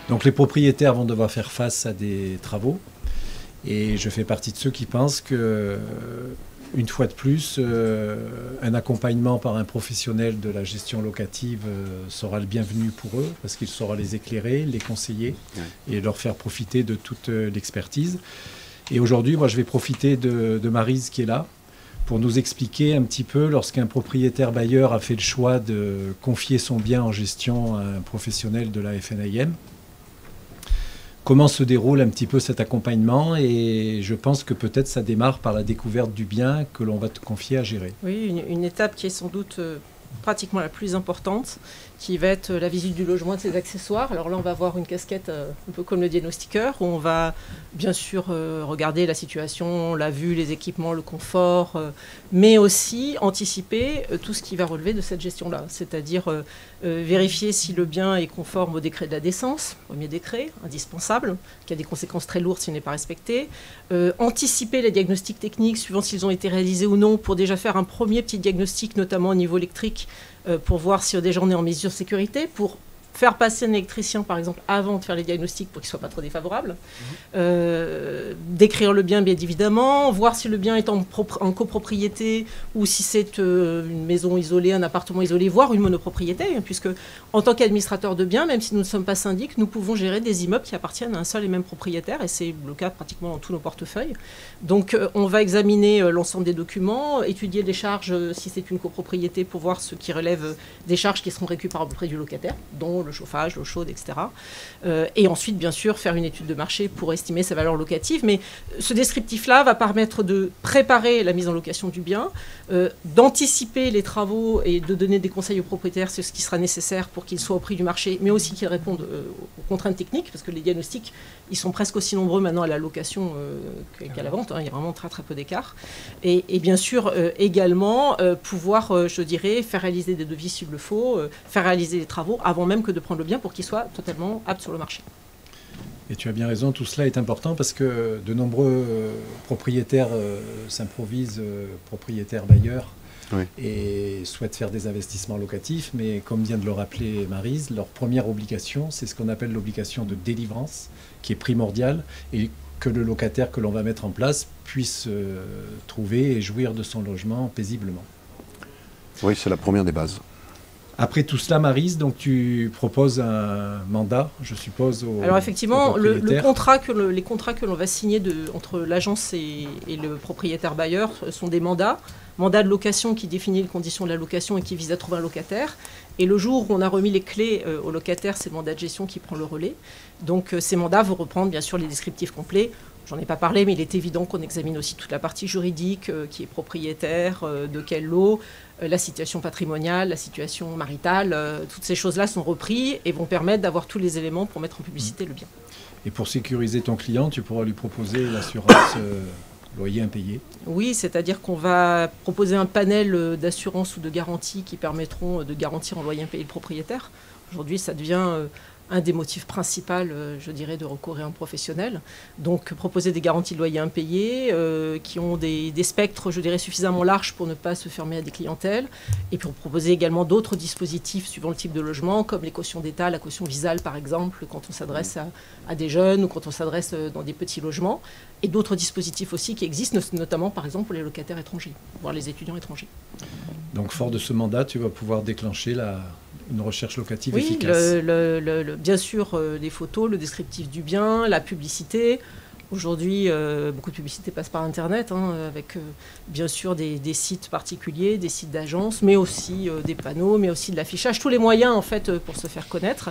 Donc les propriétaires vont devoir faire face à des travaux. Et je fais partie de ceux qui pensent que, une fois de plus, un accompagnement par un professionnel de la gestion locative sera le bienvenu pour eux, parce qu'il saura les éclairer, les conseiller et leur faire profiter de toute l'expertise. Et aujourd'hui, moi, je vais profiter de Maryse qui est là pour nous expliquer un petit peu, lorsqu'un propriétaire bailleur a fait le choix de confier son bien en gestion à un professionnel de la FNAIM, comment se déroule un petit peu cet accompagnement. Et je pense que peut-être ça démarre par la découverte du bien que l'on va te confier à gérer. Oui, une étape qui est sans doute pratiquement la plus importante, qui va être la visite du logement et de ses accessoires. Alors là, on va avoir une casquette un peu comme le diagnostiqueur, où on va bien sûr regarder la situation, la vue, les équipements, le confort, mais aussi anticiper tout ce qui va relever de cette gestion-là. C'est-à-dire vérifier si le bien est conforme au décret de la décence, premier décret, indispensable, qui a des conséquences très lourdes s'il n'est pas respecté. Anticiper les diagnostics techniques, suivant s'ils ont été réalisés ou non, pour déjà faire un premier petit diagnostic, notamment au niveau électrique, pour voir si déjà on est en mesure de sécurité, pour faire passer un électricien, par exemple, avant de faire les diagnostics pour qu'il ne soit pas trop défavorable. Décrire le bien, bien évidemment. Voir si le bien est en copropriété ou si c'est une maison isolée, un appartement isolé, voire une monopropriété. Puisque, en tant qu'administrateur de biens, même si nous ne sommes pas syndic, nous pouvons gérer des immeubles qui appartiennent à un seul et même propriétaire. Et c'est le cas pratiquement dans tous nos portefeuilles. Donc, on va examiner l'ensemble des documents, étudier les charges si c'est une copropriété pour voir ce qui relève des charges qui seront récupérables auprès du locataire, dont le chauffage, l'eau chaude, etc. Et ensuite, bien sûr, faire une étude de marché pour estimer sa valeur locative. Mais ce descriptif-là va permettre de préparer la mise en location du bien, d'anticiper les travaux et de donner des conseils aux propriétaires sur ce qui sera nécessaire pour qu'ils soient au prix du marché, mais aussi qu'ils répondent aux contraintes techniques, parce que les diagnostics, ils sont presque aussi nombreux maintenant à la location qu'à la vente. Il y a vraiment très très peu d'écart. Et bien sûr, également, pouvoir, je dirais, faire réaliser des devis s'il le faut, faire réaliser les travaux avant même que de prendre le bien pour qu'il soit totalement apte sur le marché. Et tu as bien raison, tout cela est important parce que de nombreux propriétaires s'improvisent propriétaires bailleurs et souhaitent faire des investissements locatifs. Mais comme vient de le rappeler Maryse, leur première obligation, c'est ce qu'on appelle l'obligation de délivrance, qui est primordiale, et que le locataire que l'on va mettre en place puisse trouver et jouir de son logement paisiblement. Oui, c'est la première des bases. Après tout cela, Maryse, donc tu proposes un mandat, je suppose, Alors effectivement, les contrats que l'on va signer entre l'agence et le propriétaire bailleur sont des mandats. Mandat de location qui définit les conditions de la location et qui vise à trouver un locataire. Et le jour où on a remis les clés au locataire, c'est le mandat de gestion qui prend le relais. Donc ces mandats vont reprendre bien sûr les descriptifs complets. J'en ai pas parlé, mais il est évident qu'on examine aussi toute la partie juridique, qui est propriétaire, de quel lot, la situation patrimoniale, la situation maritale. Toutes ces choses-là sont reprises et vont permettre d'avoir tous les éléments pour mettre en publicité le bien. Et pour sécuriser ton client, tu pourras lui proposer l'assurance loyer impayé. Oui, c'est-à-dire qu'on va proposer un panel d'assurance ou de garantie qui permettront de garantir en loyer impayé le propriétaire. Aujourd'hui, ça devient un des motifs principaux, je dirais, de recourir à un professionnel. Donc, proposer des garanties de loyer impayé qui ont des spectres, je dirais, suffisamment larges pour ne pas se fermer à des clientèles. Et pour proposer également d'autres dispositifs suivant le type de logement, comme les cautions d'État, la caution visale, par exemple, quand on s'adresse à des jeunes ou quand on s'adresse dans des petits logements. Et d'autres dispositifs aussi qui existent, notamment, par exemple, pour les locataires étrangers, voire les étudiants étrangers. Donc, fort de ce mandat, tu vas pouvoir déclencher une recherche locative efficace. Bien sûr, les photos, le descriptif du bien, la publicité. Aujourd'hui, beaucoup de publicité passe par Internet, avec bien sûr des sites particuliers, des sites d'agences, mais aussi des panneaux, mais aussi de l'affichage. Tous les moyens, en fait, pour se faire connaître.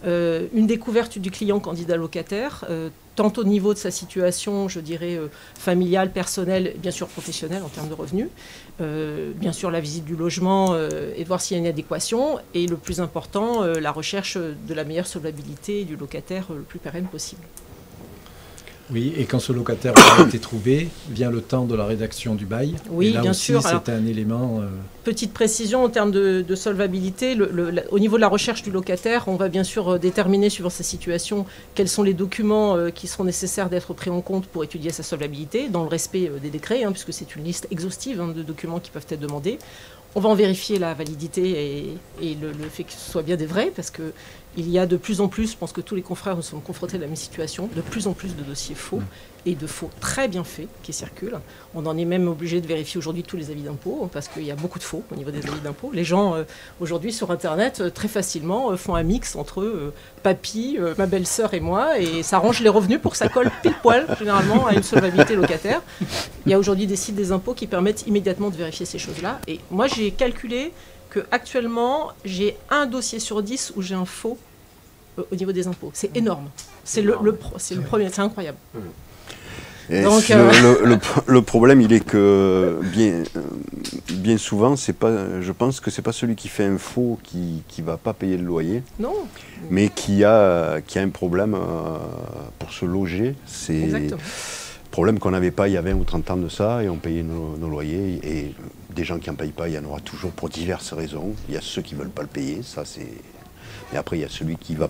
Une découverte du client candidat locataire, tant au niveau de sa situation, je dirais, familiale, personnelle, bien sûr professionnelle en termes de revenus. Bien sûr, la visite du logement et de voir s'il y a une adéquation. Et le plus important, la recherche de la meilleure solvabilité du locataire le plus pérenne possible. Oui, et quand ce locataire a été trouvé, vient le temps de la rédaction du bail. Oui, et là bien aussi, sûr. C'est un élément... Petite précision en termes de solvabilité. Au niveau de la recherche du locataire, on va bien sûr déterminer, suivant sa situation, quels sont les documents qui seront nécessaires d'être pris en compte pour étudier sa solvabilité, dans le respect des décrets, puisque c'est une liste exhaustive de documents qui peuvent être demandés. On va en vérifier la validité et le fait que ce soit bien des vrais, parce que il y a de plus en plus, je pense que tous les confrères nous sommes confrontés à la même situation, de plus en plus de dossiers faux et de faux très bien faits qui circulent. On en est même obligé de vérifier aujourd'hui tous les avis d'impôts, parce qu'il y a beaucoup de faux au niveau des avis d'impôts. Les gens, aujourd'hui, sur Internet, très facilement, font un mix entre papy, ma belle-sœur et moi, et ça range les revenus pour que ça colle pile poil, généralement, à une solvabilité locataire. Il y a aujourd'hui des sites des impôts qui permettent immédiatement de vérifier ces choses-là. Et moi, j'ai calculé qu'actuellement, j'ai un dossier sur 10 où j'ai un faux au niveau des impôts. C'est énorme. C'est le premier, c'est incroyable. Et donc, le problème, il est que bien souvent, je pense que c'est pas celui qui fait un faux qui va pas payer le loyer, non, mais qui a un problème pour se loger. C'est exactement. problème qu'on n'avait pas il y a 20 ou 30 ans de ça, et on payait nos loyers. Et des gens qui n'en payent pas, il y en aura toujours pour diverses raisons. Il y a ceux qui ne veulent pas le payer, ça c'est... Et après, il y a celui qui va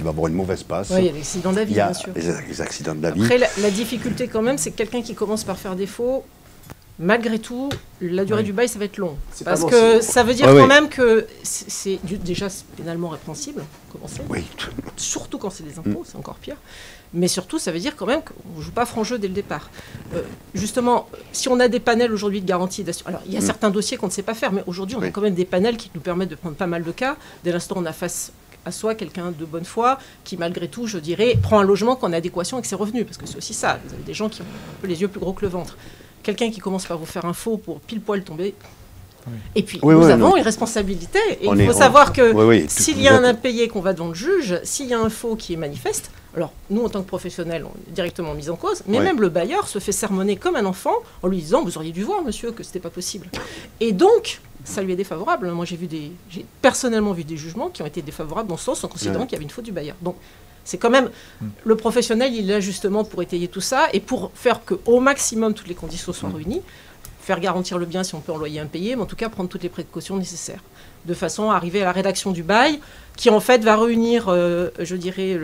avoir une mauvaise passe. Oui, il y a l'accident de la vie, bien sûr. Les accidents de la vie. Après, la difficulté quand même, c'est que quelqu'un qui commence par faire des faux, malgré tout, la durée du bail, ça va être long. Parce que ça veut dire quand même que c'est déjà pénalement répréhensible, commencer. Oui. Surtout quand c'est des impôts, c'est encore pire. Mais surtout, ça veut dire quand même qu'on ne joue pas franc jeu dès le départ. Justement, si on a des panels aujourd'hui de garantie d'assurance... Alors, il y a certains dossiers qu'on ne sait pas faire, mais aujourd'hui, on a quand même des panels qui nous permettent de prendre pas mal de cas. Dès l'instant, on a face à soi quelqu'un de bonne foi qui, malgré tout, je dirais, prend un logement en adéquation avec ses revenus. Parce que c'est aussi ça. Vous avez des gens qui ont un peu les yeux plus gros que le ventre. Quelqu'un qui commence par vous faire un faux pour pile poil tomber... Et puis, nous avons une responsabilité. Et il faut savoir que s'il y a un impayé qu'on va devant le juge, s'il y a un faux qui est manifeste, alors nous, en tant que professionnels, on est directement mis en cause, mais même le bailleur se fait sermonner comme un enfant en lui disant « Vous auriez dû voir, monsieur, que ce n'était pas possible. » Et donc, ça lui est défavorable. Moi, j'ai personnellement vu des jugements qui ont été défavorables dans ce sens en considérant qu'il y avait une faute du bailleur. Donc, c'est quand même le professionnel, il est là justement pour étayer tout ça et pour faire qu'au maximum, toutes les conditions soient réunies. Faire garantir le bien si on peut en loyer impayé, mais en tout cas prendre toutes les précautions nécessaires, de façon à arriver à la rédaction du bail, qui en fait va réunir, je dirais,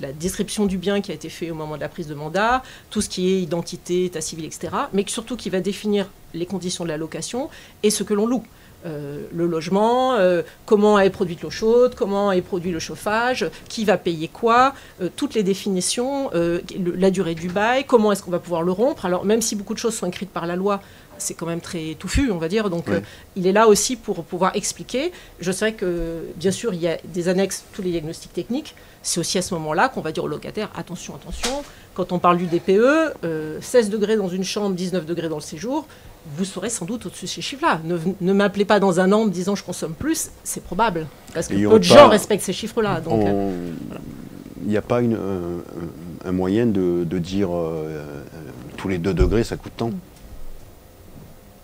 la description du bien qui a été fait au moment de la prise de mandat, tout ce qui est identité, état civil, etc., mais surtout qui va définir les conditions de la location et ce que l'on loue. Le logement, comment est produite l'eau chaude, comment est produit le chauffage, qui va payer quoi, toutes les définitions, la durée du bail, comment est-ce qu'on va pouvoir le rompre. Alors même si beaucoup de choses sont écrites par la loi, c'est quand même très touffu, on va dire. Donc il est là aussi pour pouvoir expliquer. Je sais que, bien sûr, il y a des annexes, tous les diagnostics techniques. C'est aussi à ce moment-là qu'on va dire au locataire, attention, attention, quand on parle du DPE, 16 degrés dans une chambre, 19 degrés dans le séjour, vous serez sans doute au-dessus de ces chiffres-là. Ne m'appelez pas dans un an en me disant je consomme plus, c'est probable. Parce que peu de gens respectent ces chiffres-là. Il n'y a pas un moyen de dire tous les 2 degrés, ça coûte tant.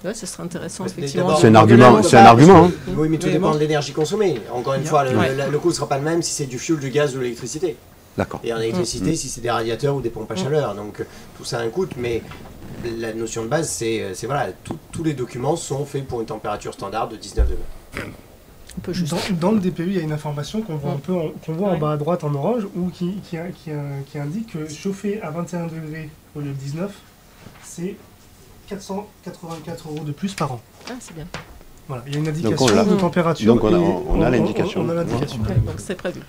Ouais, ce serait intéressant, effectivement. C'est un argument. Hein. Oui, mais tout dépend de l'énergie consommée. Encore une fois, le coût ne sera pas le même si c'est du fioul, du gaz ou de l'électricité. D'accord. Et en électricité, si c'est des radiateurs ou des pompes à chaleur. Donc tout ça a un coût, mais la notion de base, c'est voilà, tous les documents sont faits pour une température standard de 19 degrés. On peut juste... dans le DPU, il y a une information qu'on voit, qu'on voit en bas à droite en orange, où qui indique que chauffer à 21 degrés au lieu de 19, c'est 484 € de plus par an. Ah, c'est bien. Voilà, il y a une indication de température. Donc on a l'indication. On a l'indication. Ouais, donc c'est prévu.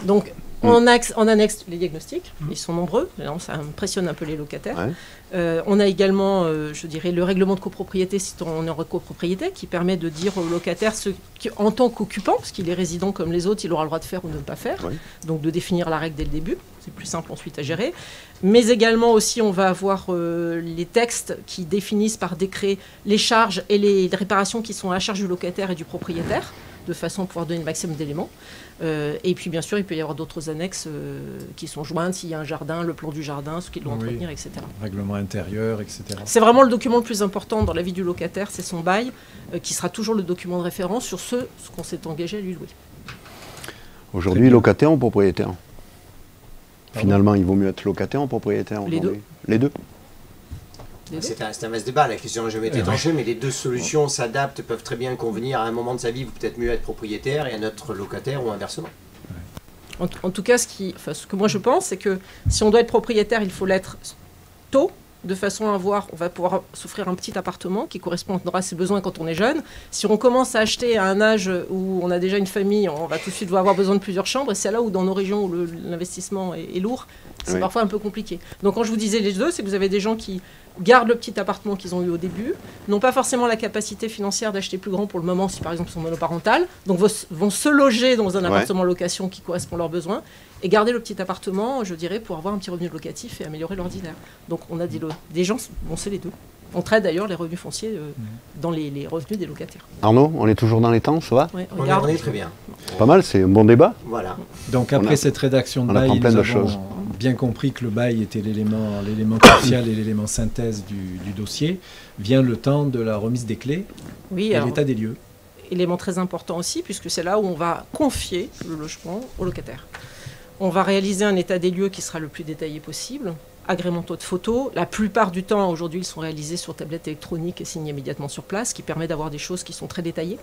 Donc on annexe les diagnostics, ils sont nombreux, ça impressionne un peu les locataires. On a également, je dirais, le règlement de copropriété si on est en copropriété, qui permet de dire au locataire, en tant qu'occupant, parce qu'il est résident comme les autres, il aura le droit de faire ou de ne pas faire, donc de définir la règle dès le début, c'est plus simple ensuite à gérer. Mais également aussi, on va avoir les textes qui définissent par décret les charges et les réparations qui sont à la charge du locataire et du propriétaire, de façon à pouvoir donner le maximum d'éléments. Et puis bien sûr, il peut y avoir d'autres annexes qui sont jointes, s'il y a un jardin, le plan du jardin, ce qu'il doit entretenir, etc. Règlement intérieur, etc. C'est vraiment le document le plus important dans la vie du locataire, c'est son bail, qui sera toujours le document de référence sur ce qu'on s'est engagé à lui louer. Aujourd'hui, locataire ou propriétaire ? Finalement, il vaut mieux être locataire ou propriétaire ? Les deux. Les deux. C'est un vaste débat, la question n'a jamais été tranchée, mais les deux solutions s'adaptent, peuvent très bien convenir. À un moment de sa vie, vous peut-être mieux être propriétaire et à un autre locataire ou inversement. En tout cas, ce que moi je pense, c'est que si on doit être propriétaire, il faut l'être tôt, de façon à on va pouvoir s'offrir un petit appartement qui correspondra à ses besoins quand on est jeune. Si on commence à acheter à un âge où on a déjà une famille, on va tout de suite avoir besoin de plusieurs chambres. Et c'est là où, dans nos régions où l'investissement est lourd, c'est parfois un peu compliqué. Donc quand je vous disais les deux, c'est que vous avez des gens qui gardent le petit appartement qu'ils ont eu au début, n'ont pas forcément la capacité financière d'acheter plus grand pour le moment, si par exemple ils sont monoparentales, donc vont se loger dans un appartement location qui correspond à leurs besoins, et garder le petit appartement, je dirais, pour avoir un petit revenu locatif et améliorer l'ordinaire. Donc on a des gens, bon c'est les deux. On traite d'ailleurs les revenus fonciers dans les revenus des locataires. Arnaud, on est toujours dans les temps, ça va? On est très bien. C'est pas mal, c'est un bon débat. Voilà. Donc après cette rédaction de bail, nous avons bien compris que le bail était l'élément crucial et l'élément synthèse du dossier. Vient le temps de la remise des clés et l'état des lieux. Élément très important aussi, puisque c'est là où on va confier le logement au locataire. On va réaliser un état des lieux qui sera le plus détaillé possible, agrémento de photos. La plupart du temps, aujourd'hui, ils sont réalisés sur tablette électronique et signés immédiatement sur place, ce qui permet d'avoir des choses qui sont très détaillées.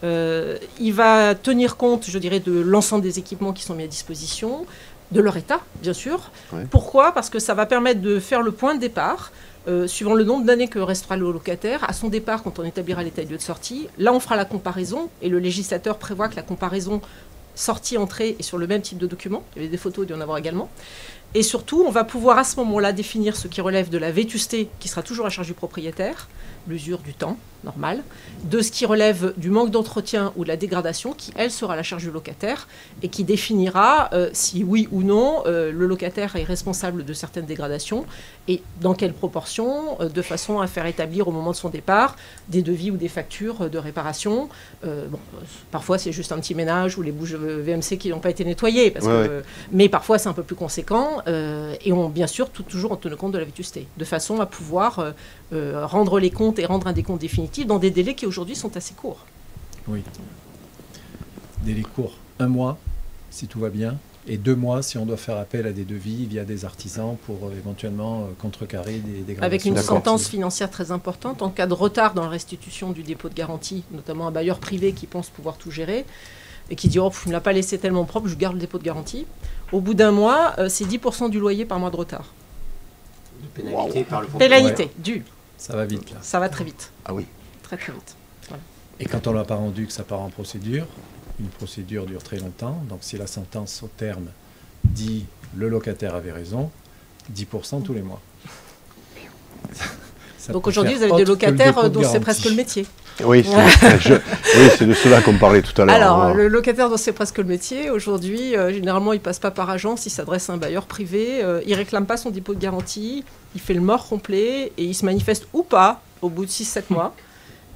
Il va tenir compte, je dirais, de l'ensemble des équipements qui sont mis à disposition, de leur état, bien sûr. Ouais. Pourquoi ? Parce que ça va permettre de faire le point de départ, suivant le nombre d'années que restera le locataire, à son départ, quand on établira l'état des lieux de sortie. Là, on fera la comparaison, et le législateur prévoit que la comparaison sortie-entrée est sur le même type de document. Il y avait des photos, il doit y en avoir également. Et surtout, on va pouvoir à ce moment-là définir ce qui relève de la vétusté, qui sera toujours à charge du propriétaire, l'usure du temps, normal, de ce qui relève du manque d'entretien ou de la dégradation, qui, elle, sera à la charge du locataire, et qui définira si, oui ou non, le locataire est responsable de certaines dégradations, et dans quelle proportion, de façon à faire établir au moment de son départ des devis ou des factures de réparation. Parfois, c'est juste un petit ménage ou les bouches VMC qui n'ont pas été nettoyées, mais parfois, c'est un peu plus conséquent, et bien sûr, toujours en tenant compte de la vétusté, de façon à pouvoir rendre les comptes et rendre un décompte définitif dans des délais qui aujourd'hui sont assez courts. Oui. Délais courts, 1 mois si tout va bien, et 2 mois si on doit faire appel à des devis via des artisans pour éventuellement contrecarrer des dégradations. Avec une sentence financière très importante en cas de retard dans la restitution du dépôt de garantie, notamment un bailleur privé qui pense pouvoir tout gérer et qui dit « Oh, je ne l'ai pas laissé tellement propre, je garde le dépôt de garantie ». Au bout d'1 mois, c'est 10% du loyer par mois de retard. De pénalité par le propriétaire. Pénalité, due. Ça va vite là. Ça va très vite. Ah oui. Très très vite. Voilà. Et quand on ne l'a pas rendu, que ça part en procédure, une procédure dure très longtemps. Donc si la sentence au terme dit le locataire avait raison, 10% tous les mois. Donc aujourd'hui, vous avez des locataires dont c'est presque le métier. Oui, c'est de cela qu'on parlait tout à l'heure. Alors, le locataire dont c'est presque le métier, aujourd'hui, généralement, il ne passe pas par agence, il s'adresse à un bailleur privé, il ne réclame pas son dépôt de garantie, il fait le mort complet et il se manifeste ou pas au bout de 6-7 mois.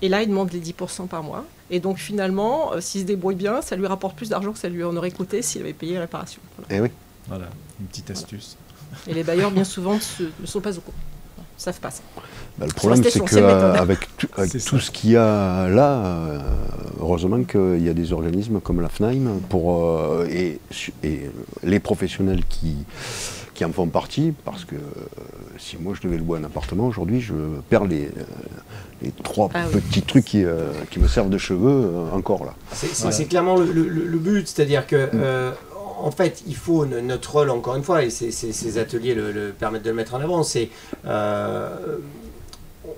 Et là, il demande les 10% par mois. Et donc, finalement, s'il se débrouille bien, ça lui rapporte plus d'argent que ça lui en aurait coûté s'il avait payé la réparation. Voilà. Et oui. Voilà, une petite astuce. Et les bailleurs, bien souvent, ne sont pas au courant. Ne savent pas ça. Ben, le problème, c'est qu'avec tout ce qu'il y a là, heureusement qu'il y a des organismes comme la FNAIM et les professionnels qui en font partie, parce que si moi je devais louer un appartement aujourd'hui, je perds les 3 petits trucs qui me servent de cheveux encore là. C'est clairement le but, c'est-à-dire que en fait, il faut notre rôle, encore une fois, et ces ateliers le permettent de le mettre en avant, c'est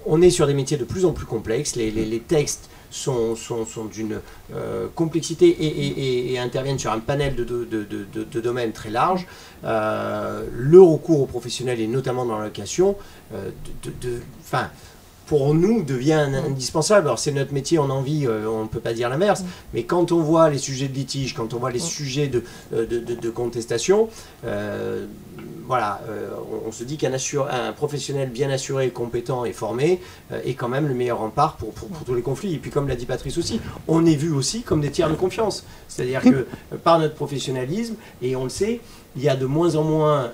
on est sur des métiers de plus en plus complexes, les textes sont d'une complexité et interviennent sur un panel de domaines très large. Le recours aux professionnels, et notamment dans la location, pour nous, devient indispensable. Alors c'est notre métier, on en vit, on ne peut pas dire l'inverse, mais quand on voit les sujets de litige, quand on voit les sujets de contestation, on se dit qu'un professionnel bien assuré, compétent et formé est quand même le meilleur rempart pour tous les conflits. Et puis comme l'a dit Patrice aussi, on est vu aussi comme des tiers de confiance. C'est-à-dire que par notre professionnalisme, et on le sait, il y a de moins en moins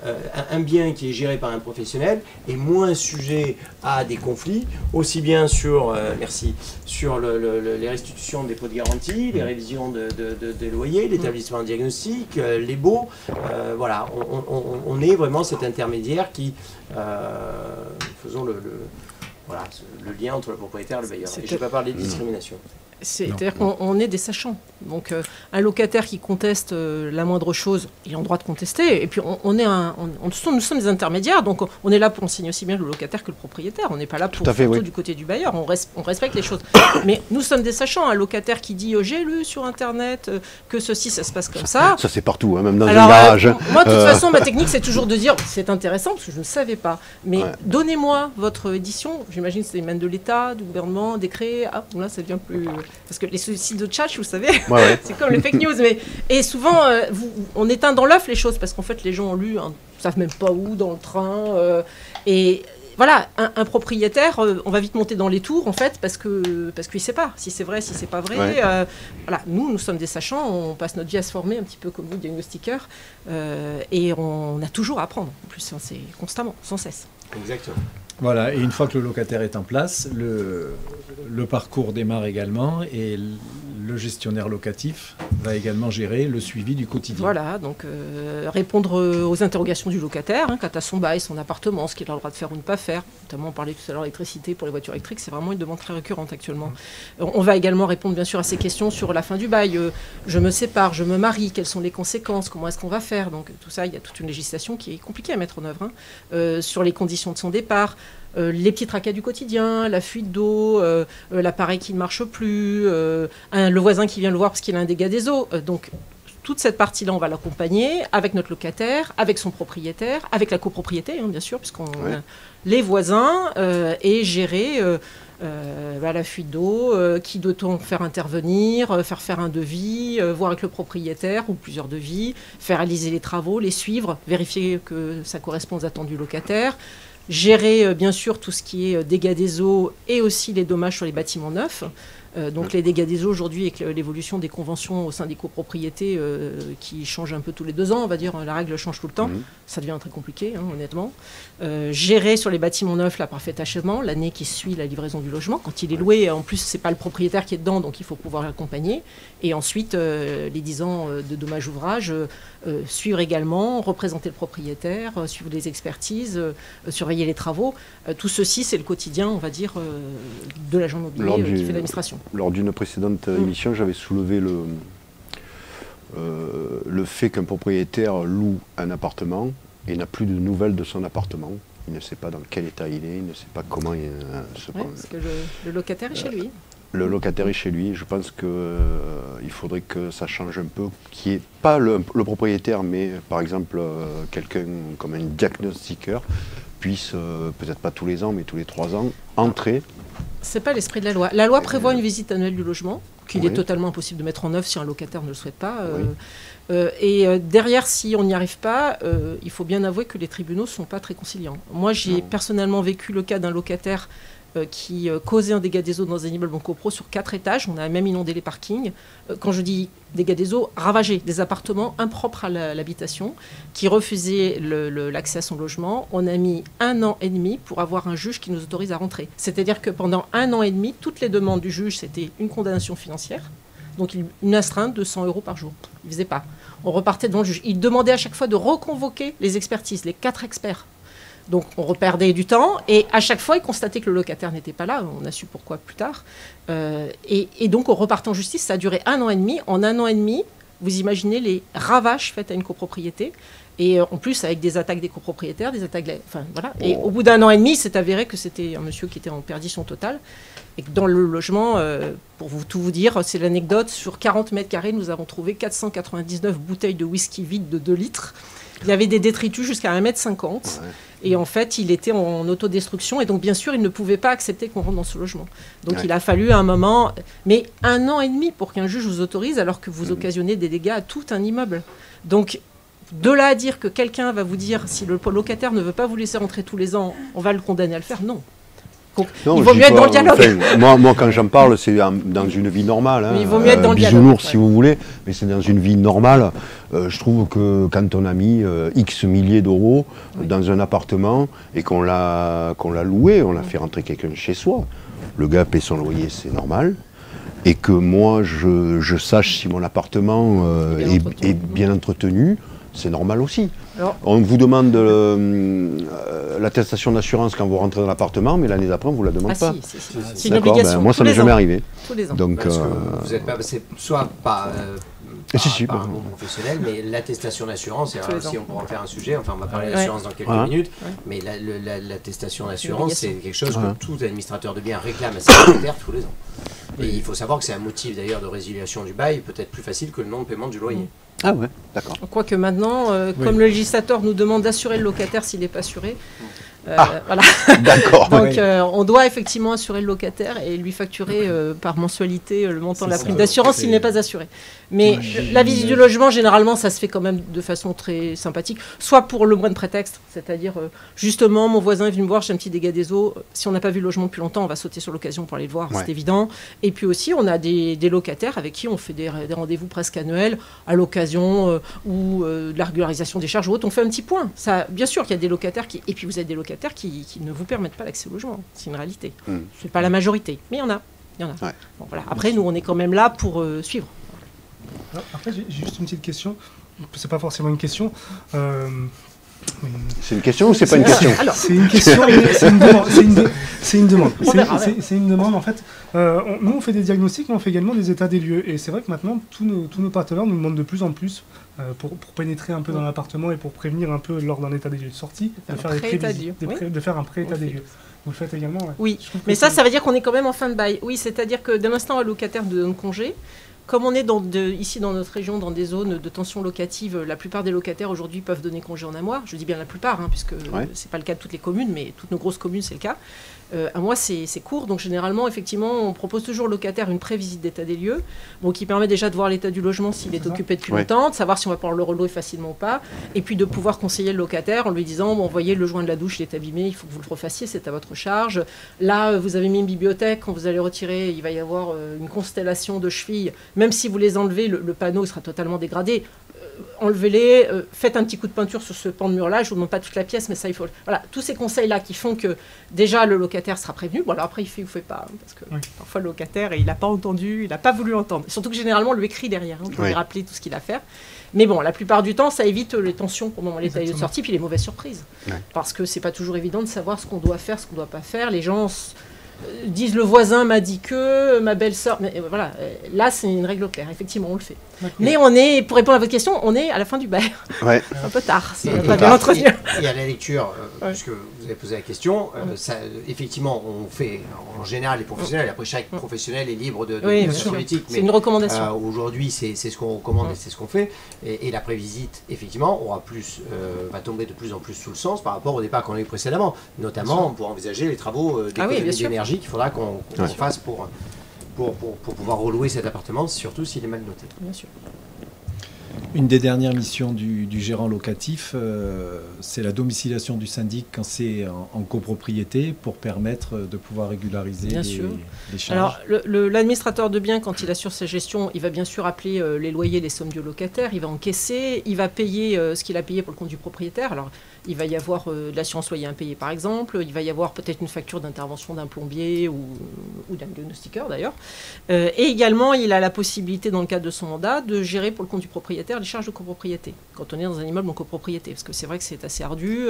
un bien qui est géré par un professionnel est moins sujet à des conflits, aussi bien sur les restitutions de dépôts de garantie, les révisions des loyers, l'établissement de diagnostic, les baux. On est vraiment cet intermédiaire qui faisons le lien entre le propriétaire et le bailleur. Et je ne vais pas parler de discrimination. C'est-à-dire qu'on est des sachants. Donc un locataire qui conteste la moindre chose, il a le droit de contester. Et puis nous sommes des intermédiaires, donc on est là pour enseigner aussi bien le locataire que le propriétaire. On n'est pas là pour faire tout du côté du bailleur. On respecte les choses. Mais nous sommes des sachants. Un locataire qui dit j'ai lu sur Internet que ceci, ça se passe comme ça. Ça c'est partout, hein, même dans un garage. Moi, de toute façon, ma technique, c'est toujours de dire c'est intéressant parce que je ne savais pas. Mais donnez-moi votre édition. J'imagine que c'est des mains de l'État, du gouvernement, décret. Ah, là, ça devient plus. Parce que les sites de chat, vous savez, c'est comme les fake news. Et souvent, on éteint dans l'œuf les choses parce qu'en fait, les gens ont lu, ne savent même pas où, dans le train. Et voilà, un propriétaire, on va vite monter dans les tours, en fait, parce qu'il ne sait pas si c'est vrai, si c'est pas vrai. Voilà, nous sommes des sachants, on passe notre vie à se former, un petit peu comme vous, diagnostiqueurs, et on a toujours à apprendre. En plus, c'est constamment, sans cesse. Exactement. Voilà, et une fois que le locataire est en place, le parcours démarre également et le gestionnaire locatif va également gérer le suivi du quotidien. Voilà, donc répondre aux interrogations du locataire, quant à son bail, son appartement, ce qu'il a le droit de faire ou ne pas faire. Notamment, on parlait tout à l'heure d'électricité pour les voitures électriques, c'est vraiment une demande très récurrente actuellement. On va également répondre bien sûr à ces questions sur la fin du bail. Je me sépare, je me marie, quelles sont les conséquences, comment est-ce qu'on va faire. Donc tout ça, il y a toute une législation qui est compliquée à mettre en œuvre, sur les conditions de son départ. Les petits tracas du quotidien, la fuite d'eau, l'appareil qui ne marche plus, le voisin qui vient le voir parce qu'il a un dégât des eaux. Donc toute cette partie-là, on va l'accompagner avec notre locataire, avec son propriétaire, avec la copropriété, bien sûr, puisqu'on a les voisins, et gérer la fuite d'eau, qui doit-on faire intervenir, faire un devis, voir avec le propriétaire ou plusieurs devis, faire réaliser les travaux, les suivre, vérifier que ça correspond aux attentes du locataire. Gérer bien sûr tout ce qui est dégâts des eaux et aussi les dommages sur les bâtiments neufs. Donc les dégâts des eaux aujourd'hui avec l'évolution des conventions au sein des copropriétés qui changent un peu tous les 2 ans, on va dire, la règle change tout le temps, ça devient très compliqué honnêtement. Gérer sur les bâtiments neufs la parfaite achèvement, l'année qui suit la livraison du logement, quand il est loué, en plus c'est pas le propriétaire qui est dedans, donc il faut pouvoir l'accompagner. Et ensuite les 10 ans de dommages ouvrages, suivre également, représenter le propriétaire, suivre les expertises, surveiller les travaux. Tout ceci c'est le quotidien, on va dire, de l'agent immobilier qui fait l'administration. Lors d'une précédente émission, j'avais soulevé le fait qu'un propriétaire loue un appartement et n'a plus de nouvelles de son appartement. Il ne sait pas dans quel état il est, il ne sait pas comment il parce que le locataire est chez lui. Le locataire est chez lui. Je pense qu'il faudrait que ça change un peu, qu'il n'y ait pas le propriétaire, mais par exemple quelqu'un comme un diagnostiqueur puisse, peut-être pas tous les ans, mais tous les 3 ans, entrer. C'est pas l'esprit de la loi. La loi prévoit une visite annuelle du logement, qu'il est totalement impossible de mettre en œuvre si un locataire ne le souhaite pas. Derrière, si on n'y arrive pas, il faut bien avouer que les tribunaux ne sont pas très conciliants. Moi, j'ai personnellement vécu le cas d'un locataire qui causait un dégât des eaux dans un immeuble en copro sur 4 étages. On a même inondé les parkings. Quand je dis dégâts des eaux, ravagés, des appartements impropres à l'habitation, qui refusaient l'accès à son logement. On a mis 1 an et demi pour avoir un juge qui nous autorise à rentrer. C'est-à-dire que pendant 1 an et demi, toutes les demandes du juge, c'était une condamnation financière. Donc une astreinte de 100 € par jour. Il ne faisait pas. On repartait devant le juge. Il demandait à chaque fois de reconvoquer les expertises, les 4 experts. Donc on reperdait du temps et à chaque fois il constatait que le locataire n'était pas là, on a su pourquoi plus tard, et donc on repartait en justice. Ça a duré 1 an et demi. En 1 an et demi, vous imaginez les ravages faits à une copropriété, et en plus avec des attaques des copropriétaires, des attaques, enfin voilà. Et au bout d'1 an et demi, c'est avéré que c'était un monsieur qui était en perdition totale, et que dans le logement, pour tout vous dire, c'est l'anecdote, sur 40 mètres carrés, nous avons trouvé 499 bouteilles de whisky vides de 2 litres. Il y avait des détritus jusqu'à 1,50 m. Et en fait, il était en autodestruction. Et donc, bien sûr, il ne pouvait pas accepter qu'on rentre dans ce logement. Donc, il a fallu un moment... Mais 1 an et demi pour qu'un juge vous autorise, alors que vous occasionnez des dégâts à tout un immeuble. Donc, de là à dire que quelqu'un va vous dire, si le locataire ne veut pas vous laisser rentrer tous les ans, on va le condamner à le faire, non. Donc, non, il vaut mieux être dans le dialogue. Enfin, moi, quand j'en parle, c'est dans une vie normale. Hein, il vaut mieux être dans le dialogue. Bisounours, si vous voulez, mais c'est dans une vie normale. Je trouve que quand on a mis X milliers d'euros dans un appartement et qu'on l'a loué, on a fait rentrer quelqu'un chez soi, le gars paie son loyer, c'est normal. Et que moi, je sache si mon appartement est bien entretenu, c'est normal aussi. Alors, On vous demande l'attestation d'assurance quand vous rentrez dans l'appartement, mais l'année d'après, on ne vous la demande pas. C'est une D'accord, obligation. moi, ça tous m'est les jamais ans. arrivé. Tous les ans. Donc, Parce que vous n'êtes pas passé soit par un bon professionnel, mais l'attestation d'assurance, et Tous les si ans. on pourra en faire un sujet, enfin on va parler Ouais. d'assurance dans quelques Ouais. minutes, Ouais. mais l'attestation Une d'assurance, c'est obligation. quelque chose Ouais. que tout administrateur de biens réclame à ses locataires tous les ans. Et il faut savoir que c'est un motif d'ailleurs de résiliation du bail peut-être plus facile que le non-paiement du loyer. Ah ouais, d'accord. Quoique maintenant, comme le législateur nous demande d'assurer le locataire s'il n'est pas assuré, voilà. D'accord. Donc Oui. on doit effectivement assurer le locataire et lui facturer par mensualité le montant de la C'est prime ça. d'assurance C'est- s'il n'est pas assuré. Mais J'ai la une visite du image. logement, généralement, ça se fait quand même de façon très sympathique, soit pour le moins de prétexte, c'est-à-dire justement, mon voisin est venu me voir, j'ai un petit dégât des eaux, si on n'a pas vu le logement depuis longtemps, on va sauter sur l'occasion pour aller le voir, Ouais. c'est évident. Et puis aussi, on a des locataires avec qui on fait des rendez-vous presque annuels, à l'occasion ou de la régularisation des charges ou autre, on fait un petit point. Ça, bien sûr qu'il y a des locataires qui... Et puis vous avez des locataires qui ne vous permettent pas l'accès au logement, c'est une réalité. C'est pas la majorité, mais il y en a. Il y en a. Ouais. Bon, voilà. Après, nous, on est quand même là pour suivre. Alors, après, j'ai juste une petite question. C'est pas forcément une question. C'est une question ou c'est pas une question? Alors, C'est une question, mais c'est une demande. C'est une demande. On verra, ouais. C'est une demande, en fait. Nous, on fait des diagnostics, mais on fait également des états des lieux. Et c'est vrai que maintenant, tous nos partenaires nous demandent de plus en plus, pour pénétrer un peu dans l'appartement et pour prévenir un peu lors d'un état des lieux de sortie, de faire, pré-état des lieux, oui. de faire un pré-état On des fait. lieux. Vous le faites également, ouais. oui, Je trouve que mais ça c'est- veut dire qu'on est quand même en fin de bail. Oui, c'est-à-dire que dès l'instant où un locataire donne congé, comme on est ici dans notre région, dans des zones de tension locative, la plupart des locataires aujourd'hui peuvent donner congé en un mois. Je dis bien la plupart, puisque Ouais. c'est pas le cas de toutes les communes, mais toutes nos grosses communes, c'est le cas. Un mois, c'est court. Donc, généralement, effectivement, on propose toujours au locataire une pré-visite d'état des lieux, donc qui permet déjà de voir l'état du logement s'il est C'est ça. occupé depuis Ouais. longtemps, de savoir si on va pouvoir le relouer facilement ou pas, et puis de pouvoir conseiller le locataire en lui disant bon, voyez, le joint de la douche, il est abîmé, il faut que vous le refassiez, c'est à votre charge. Là, vous avez mis une bibliothèque, quand vous allez retirer, il va y avoir une constellation de chevilles. Même si vous les enlevez, le panneau sera totalement dégradé. Enlevez-les, faites un petit coup de peinture sur ce pan de mur-là, je ne vous demande pas toute la pièce, mais ça, il faut... Voilà, tous ces conseils-là qui font que, déjà, le locataire sera prévenu. Bon, alors après, il fait ou fait pas, parce que Oui. parfois, le locataire, il n'a pas entendu, il n'a pas voulu entendre. Surtout que, généralement, on lui écrit derrière, pour Oui. lui rappeler tout ce qu'il a à faire. Mais bon, la plupart du temps, ça évite les tensions au moment de l'état de Exactement. sortie, puis les mauvaises surprises. Ouais. Parce que c'est pas toujours évident de savoir ce qu'on doit faire, ce qu'on ne doit pas faire. Les gens disent le voisin m'a dit que, ma belle-sœur... Mais voilà, là, c'est une règle claire. Effectivement, on le fait. D'accord. Mais on est, pour répondre à votre question, on est à la fin du bail. Ouais. Un peu tard, si on Un n'a peu pas bien tard. entretenu. Et à la lecture, Ouais. puisque vous avez posé la question, effectivement, on fait en général les professionnels. Après, chaque professionnel est libre de Oui, faire bien son sûr. politique. C'est une recommandation. Aujourd'hui, c'est ce qu'on recommande et c'est ce qu'on fait. Et la prévisite, effectivement, va tomber de plus en plus sous le sens par rapport au départ qu'on a eu précédemment. Notamment pour envisager les travaux Ah oui, d'économie bien sûr. d'énergie qu'il faudra qu'on Ouais. fasse pour pouvoir relouer cet appartement, surtout s'il est mal noté. Bien sûr. Une des dernières missions du gérant locatif, c'est la domiciliation du syndic quand c'est en copropriété pour permettre de pouvoir régulariser Bien sûr. les charges. Alors, l'administrateur de biens, quand il assure sa gestion, il va bien sûr appeler les loyers, les sommes du locataire, il va encaisser, il va payer ce qu'il a payé pour le compte du propriétaire. Alors, il va y avoir de l'assurance loyer impayée, par exemple, il va y avoir peut-être une facture d'intervention d'un plombier ou d'un diagnostiqueur, d'ailleurs. Et également, il a la possibilité, dans le cadre de son mandat, de gérer pour le compte du propriétaire les charges de copropriété, quand on est dans un immeuble en copropriété, parce que c'est vrai que c'est assez ardu.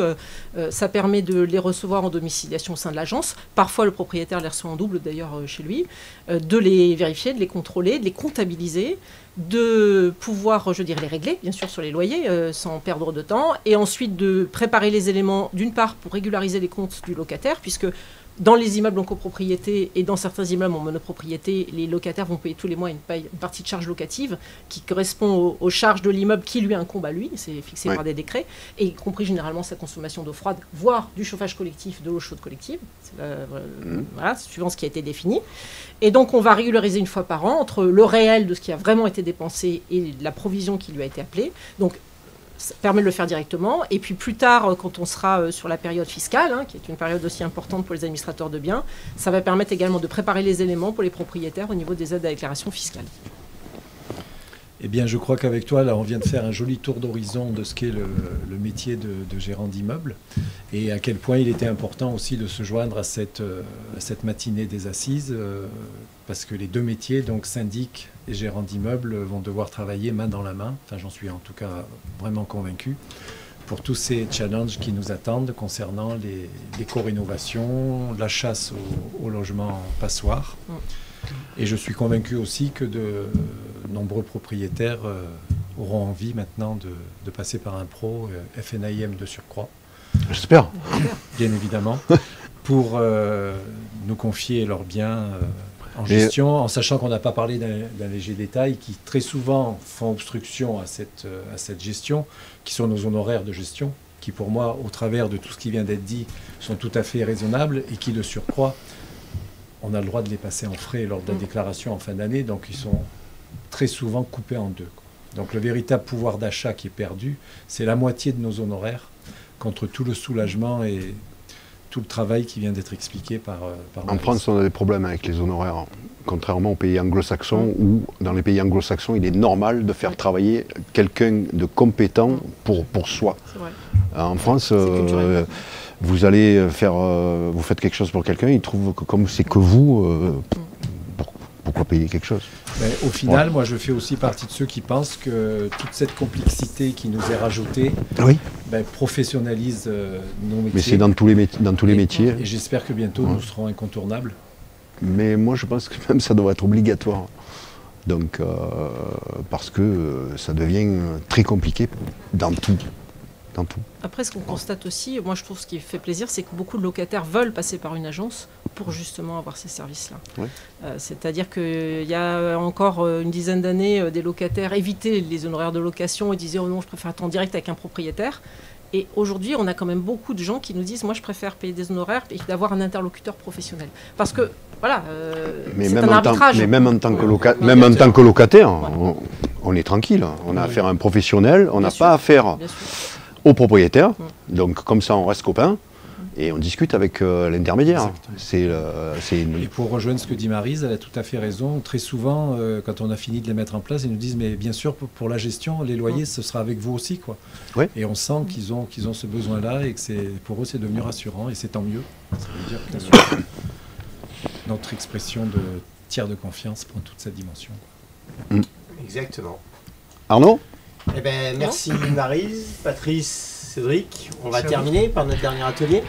Ça permet de les recevoir en domiciliation au sein de l'agence. Parfois, le propriétaire les reçoit en double, d'ailleurs, chez lui. De les vérifier, de les contrôler, de les comptabiliser, de pouvoir, je dirais, les régler, bien sûr, sur les loyers, sans perdre de temps, et ensuite de préparer les éléments, d'une part, pour régulariser les comptes du locataire, puisque dans les immeubles en copropriété et dans certains immeubles en monopropriété, les locataires vont payer tous les mois une partie de charge locative qui correspond aux charges de l'immeuble qui lui incombe à lui, c'est fixé Ouais. par des décrets, et y compris généralement sa consommation d'eau froide, voire du chauffage collectif, de l'eau chaude collective, voilà, suivant ce qui a été défini. Et donc on va régulariser une fois par an entre le réel de ce qui a vraiment été dépensé et la provision qui lui a été appelée. Donc ça permet de le faire directement. Et puis plus tard, quand on sera sur la période fiscale, qui est une période aussi importante pour les administrateurs de biens, ça va permettre également de préparer les éléments pour les propriétaires au niveau des aides à déclaration fiscale. Eh bien, je crois qu'avec toi, là, on vient de faire un joli tour d'horizon de ce qu'est le métier de gérant d'immeuble et à quel point il était important aussi de se joindre à cette matinée des assises parce que les deux métiers, donc syndic et gérant d'immeuble, vont devoir travailler main dans la main. Enfin, j'en suis en tout cas vraiment convaincu pour tous ces challenges qui nous attendent concernant les co-rénovations, la chasse au logement passoire. Et je suis convaincu aussi que de nombreux propriétaires auront envie maintenant de passer par un pro FNAIM de surcroît. J'espère. Bien évidemment, pour nous confier leurs biens en gestion, en sachant qu'on n'a pas parlé d'un léger détail qui très souvent font obstruction à cette gestion, qui sont nos honoraires de gestion, qui pour moi, au travers de tout ce qui vient d'être dit, sont tout à fait raisonnables et qui de surcroît, on a le droit de les passer en frais lors de la déclaration en fin d'année, donc ils sont très souvent coupés en deux. Donc le véritable pouvoir d'achat qui est perdu, c'est la moitié de nos honoraires contre tout le soulagement et tout le travail qui vient d'être expliqué par En France, on a des problèmes avec les honoraires, contrairement aux pays anglo-saxons, où dans les pays anglo-saxons, il est normal de faire travailler quelqu'un de compétent pour soi. C'est vrai. En France, vous allez vous faites quelque chose pour quelqu'un, il trouve que comme c'est que vous, pourquoi payer quelque chose? Mais au final, moi je fais aussi partie de ceux qui pensent que toute cette complexité qui nous est rajoutée professionnalise nos métiers. Mais c'est dans tous les métiers. Et j'espère que bientôt nous serons incontournables. Mais moi je pense que même ça doit être obligatoire. Donc, parce que ça devient très compliqué dans tout. Après, ce qu'on constate aussi, moi je trouve ce qui fait plaisir, c'est que beaucoup de locataires veulent passer par une agence pour justement avoir ces services-là. Oui. C'est-à-dire qu'il y a encore une dizaine d'années, des locataires évitaient les honoraires de location et disaient « Oh non, je préfère être en direct avec un propriétaire ». Et aujourd'hui, on a quand même beaucoup de gens qui nous disent « Moi, je préfère payer des honoraires et d'avoir un interlocuteur professionnel ». Parce que, voilà, c'est un arbitrage. Mais même en tant que locataire, on est tranquille. On a affaire à un professionnel, on n'a pas affaire au propriétaire. Donc, comme ça, on reste copains. Et on discute avec l'intermédiaire. Et pour rejoindre ce que dit Maryse, elle a tout à fait raison. Très souvent, quand on a fini de les mettre en place, ils nous disent « Mais bien sûr, pour la gestion, les loyers, ce sera avec vous aussi. » quoi. Ouais. Et on sent qu'ils ont ce besoin-là et que pour eux, c'est devenu rassurant. Et c'est tant mieux. Ça veut dire que notre expression de tiers de confiance prend toute cette dimension. Exactement. Arnaud ? Eh ben, merci Maryse, Patrice, Cédric. On va terminer par notre dernier atelier.